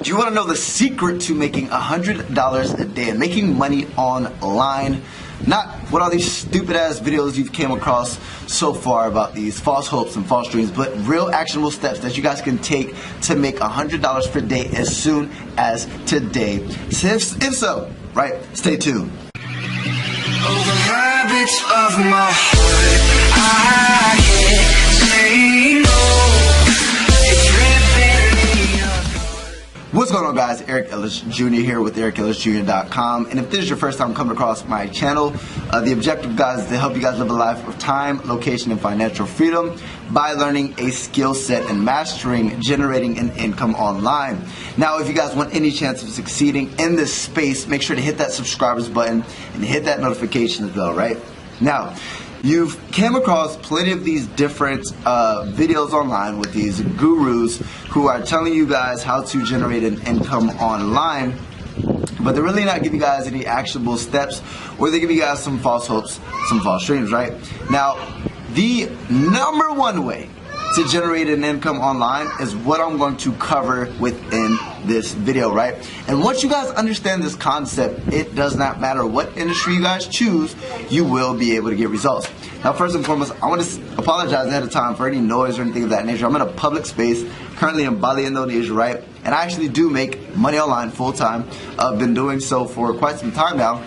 Do you want to know the secret to making $100 a day and making money online? Not what all these stupid ass videos you've came across so far about these false hopes and false dreams, but real actionable steps that you guys can take to make $100 per day as soon as today. So if so, right, stay tuned. Over habits of my heart, I can't say no. It's ripping me apart. What's going on, guys? Eric Ellis Jr. here with EricEllisJr.com. And if this is your first time coming across my channel, the objective, guys, is to help you guys live a life of time, location, and financial freedom by learning a skill set and mastering generating an income online. Now, if you guys want any chance of succeeding in this space, make sure to hit that subscribers button and hit that notifications bell, right? Now, you've came across plenty of these different videos online with these gurus who are telling you guys how to generate an income online, but they're really not giving you guys any actionable steps, or they give you guys some false hopes, some false dreams, right? Now, the number one way to generate an income online is what I'm going to cover within this video, right? And once you guys understand this concept, it does not matter what industry you guys choose, you will be able to get results. Now, first and foremost, I want to apologize ahead of time for any noise or anything of that nature. I'm in a public space, currently in Bali, Indonesia, right? And I actually do make money online full-time. I've been doing so for quite some time now,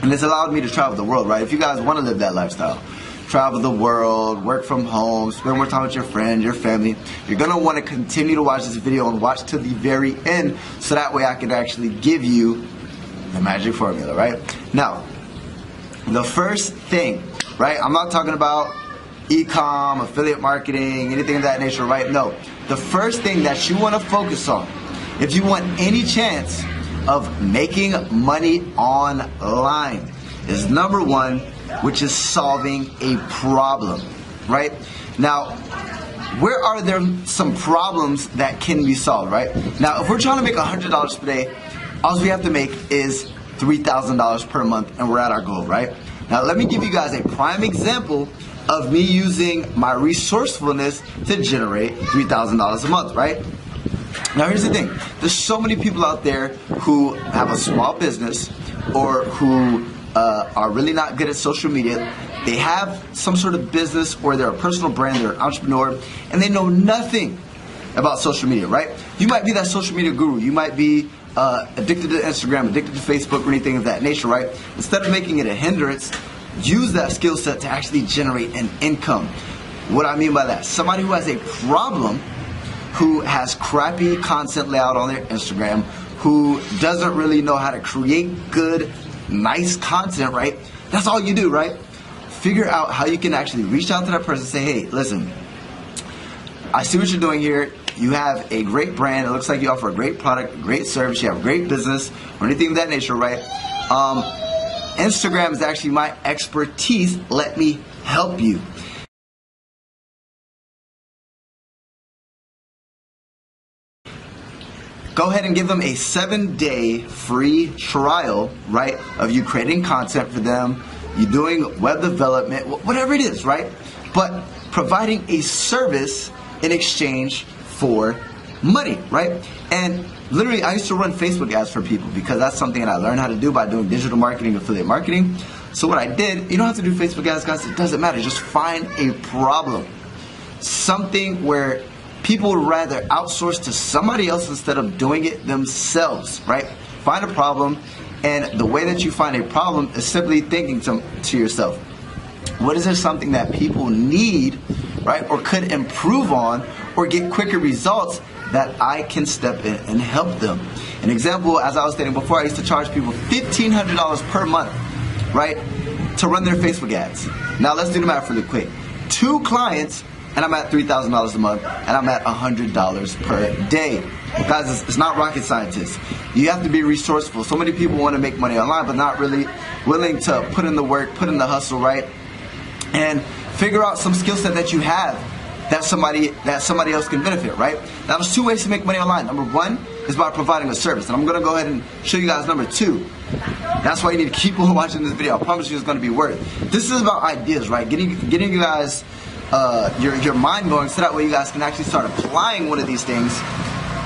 and it's allowed me to travel the world, right? If you guys want to live that lifestyle, travel the world, work from home, spend more time with your friends, your family, you're going to want to continue to watch this video and watch to the very end, so that way I can actually give you the magic formula, right? Now, the first thing, right, I'm not talking about e-com, affiliate marketing, anything of that nature, right? No, the first thing that you want to focus on, if you want any chance of making money online, is number one, which is solving a problem, right? Now, where are there some problems that can be solved, right? Now, if we're trying to make $100 per day, all we have to make is $3,000 per month, and we're at our goal, right? Now, let me give you guys a prime example of me using my resourcefulness to generate $3,000 a month, right? Now, here's the thing. There's so many people out there who have a small business or who are really not good at social media. They have some sort of business, or they're a personal brand, they're an entrepreneur, and they know nothing about social media, right? You might be that social media guru. You might be addicted to Instagram, addicted to Facebook, or anything of that nature, right? Instead of making it a hindrance, use that skill set to actually generate an income. What I mean by that, somebody who has a problem, who has crappy content layout on their Instagram, who doesn't really know how to create good, nice content, right? That's all you do, right? Figure out how you can actually reach out to that person and say, hey, listen, I see what you're doing here. You have a great brand. It looks like you offer a great product, a great service. You have a great business, or anything of that nature, right? Instagram is actually my expertise. Let me help you. Go ahead and give them a 7-day free trial, right, of you creating content for them, you doing web development, whatever it is, right? But providing a service in exchange for money, right? And literally, I used to run Facebook ads for people because that's something that I learned how to do by doing digital marketing, affiliate marketing. So what I did, you don't have to do Facebook ads, guys. It doesn't matter. Just find a problem. Something where people would rather outsource to somebody else instead of doing it themselves, right? Find a problem, and the way that you find a problem is simply thinking to yourself, what is there something that people need, right, or could improve on or get quicker results that I can step in and help them? An example, as I was stating before, I used to charge people $1,500 per month, right, to run their Facebook ads. Now let's do the math really quick. 2 clients, and I'm at $3,000 a month, and I'm at $100 per day. Guys, it's not rocket scientists. You have to be resourceful. So many people want to make money online, but not really willing to put in the work, put in the hustle, right? And figure out some skill set that you have that somebody else can benefit, right? Now, there's 2 ways to make money online. Number 1 is by providing a service, and I'm going to go ahead and show you guys number 2. That's why you need to keep on watching this video. I promise you it's going to be worth it. This is about ideas, right? Getting you guys your mind going, so that way you guys can actually start applying one of these things